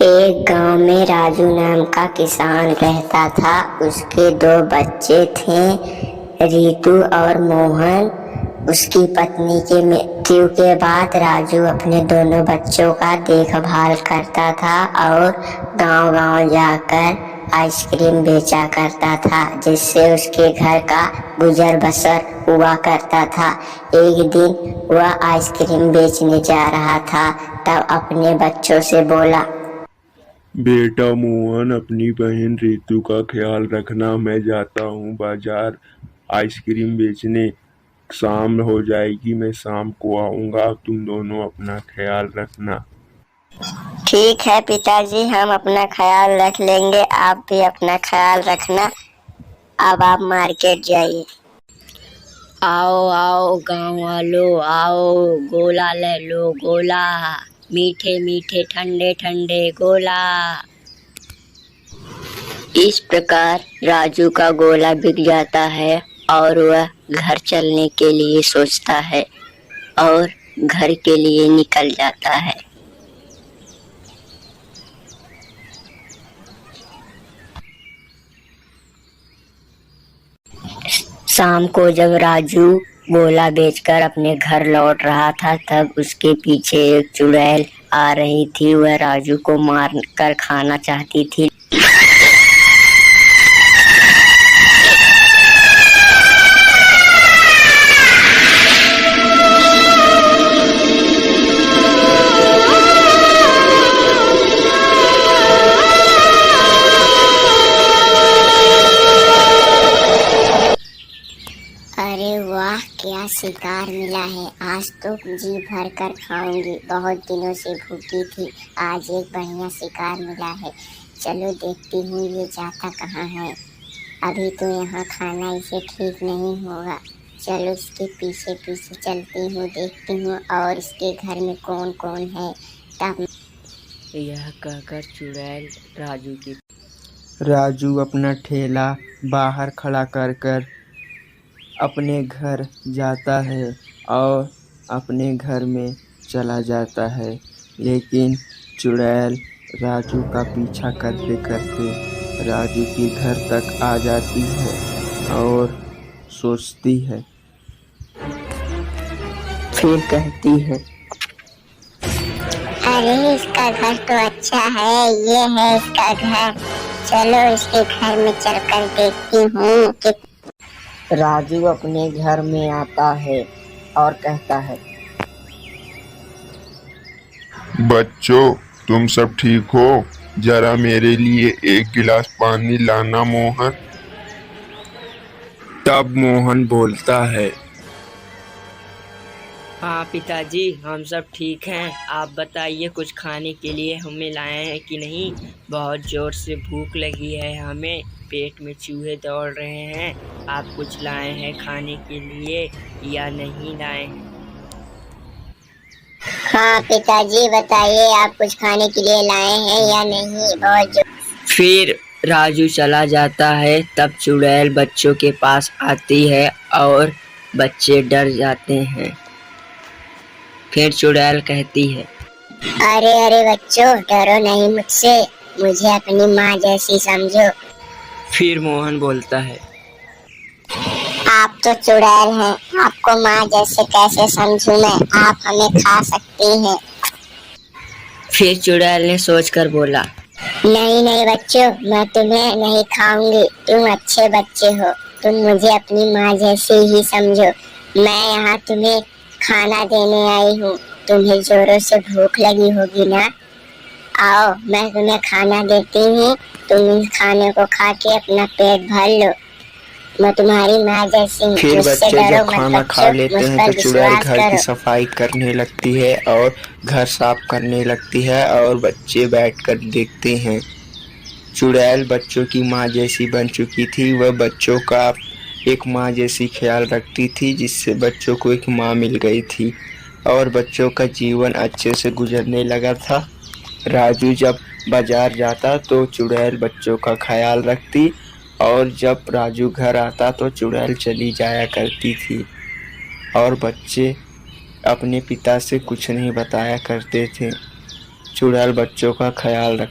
एक गांव में राजू नाम का किसान रहता था। उसके दो बच्चे थे, रितु और मोहन। उसकी पत्नी की मृत्यु के बाद राजू अपने दोनों बच्चों का देखभाल करता था और गांव-गांव जाकर आइसक्रीम बेचा करता था, जिससे उसके घर का गुजर बसर हुआ करता था। एक दिन वह आइसक्रीम बेचने जा रहा था, तब अपने बच्चों से बोला, बेटा मोहन, अपनी बहन रितु का ख्याल रखना। मैं जाता हूँ बाजार आइसक्रीम बेचने। शाम हो जाएगी, मैं शाम को आऊँगा। तुम दोनों अपना ख्याल रखना। ठीक है पिताजी, हम अपना ख्याल रख लेंगे। आप भी अपना ख्याल रखना। अब आप मार्केट जाइए। आओ आओ गांव वालों, आओ गोला ले लो गोला, मीठे मीठे ठंडे ठंडे गोला। इस प्रकार राजू का गोला बिक जाता है और वह घर चलने के लिए सोचता है और घर के लिए निकल जाता है। शाम को जब राजू गोला बेचकर अपने घर लौट रहा था, तब उसके पीछे एक चुड़ैल आ रही थी। वह राजू को मार कर खाना चाहती थी। अरे वाह, क्या शिकार मिला है। आज तो जी भर कर खाऊंगी। बहुत दिनों से भूखी थी, आज एक बढ़िया शिकार मिला है। चलो देखती हूँ ये जाता कहाँ है। अभी तो यहाँ खाना इसे ठीक नहीं होगा। चलो इसके पीछे पीछे चलती हूँ, देखती हूँ और इसके घर में कौन कौन है। तब यह कहकर चुड़ैल राजू अपना ठेला बाहर खड़ा कर अपने घर जाता है और अपने घर में चला जाता है। लेकिन चुड़ैल राजू का पीछा करते करते राजू के घर तक आ जाती है और सोचती है। फिर कहती है, अरे इसका घर तो अच्छा है, ये है इसका घर। चलो इसके घर में चलकर देखती हूँ कि राजू अपने घर में आता है और कहता है, बच्चों, तुम सब ठीक हो? जरा मेरे लिए एक गिलास पानी लाना मोहन। तब मोहन बोलता है, हाँ पिताजी, हम सब ठीक हैं। आप बताइए, कुछ खाने के लिए हमें लाए हैं कि नहीं? बहुत ज़ोर से भूख लगी है हमें, पेट में चूहे दौड़ रहे हैं। आप कुछ लाए हैं खाने के लिए या नहीं लाए हैं? हाँ पिताजी, बताइए आप कुछ खाने के लिए लाए हैं या नहीं। बहुत फिर राजू चला जाता है। तब चुड़ैल बच्चों के पास आती है और बच्चे डर जाते हैं। फिर चुड़ैल कहती है, अरे अरे बच्चों, डरो नहीं मुझसे, मुझे अपनी माँ जैसी समझो। फिर मोहन बोलता है, आप तो चुड़ैल हैं, आपको माँ जैसे कैसे समझूं मैं। आप हमें खा सकती हैं। फिर चुड़ैल ने सोचकर बोला, नहीं नहीं बच्चों, मैं तुम्हें नहीं खाऊंगी। तुम अच्छे बच्चे हो, तुम मुझे अपनी माँ जैसे ही समझो। मैं यहाँ तुम्हें खाना देने आई हूँ। तुम्हें जोरों से भूख लगी होगी ना? आओ, मैं तुम्हें खाना देती हूँ। तुम इस खाने को खा के अपना पेट भर लो। मैं तुम्हारी माँ जैसी हूँ। फिर मुझसे बच्चे डरो जब मत खाना खा बच्चों, लेते मुझ हैं पर तो चुड़ैल विश्वास घर की करो। सफाई करने लगती है और घर साफ करने लगती है और बच्चे बैठकर देखते हैं। चुड़ैल बच्चों की माँ जैसी बन चुकी थी। वह बच्चों का एक माँ जैसी ख्याल रखती थी, जिससे बच्चों को एक माँ मिल गई थी और बच्चों का जीवन अच्छे से गुजरने लगा था। राजू जब बाजार जाता तो चुड़ैल बच्चों का ख्याल रखती और जब राजू घर आता तो चुड़ैल चली जाया करती थी और बच्चे अपने पिता से कुछ नहीं बताया करते थे। चुड़ैल बच्चों का ख्याल रख